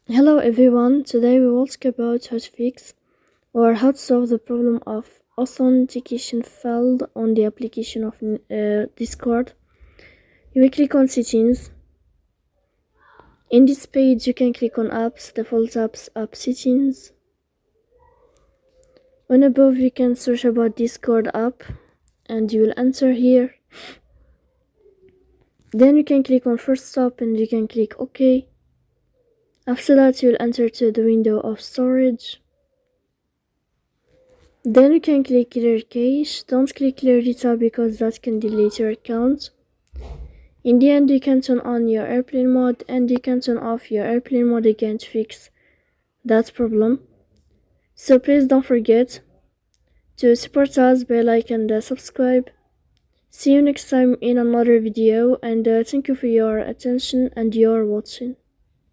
Hello everyone, today we will talk about how to fix or how to solve the problem of authentication failed on the application of Discord. You will click on settings. In this page you can click on apps, default apps, app settings. On above you can search about Discord app and you will enter here. Then you can click on first stop and you can click OK. After that you will enter to the window of storage. Then you can click clear cache. Don't click clear data because that can delete your account. In the end you can turn on your airplane mode and you can turn off your airplane mode again to fix that problem. So please don't forget to support us by like and subscribe. See you next time in another video and thank you for your attention and your watching.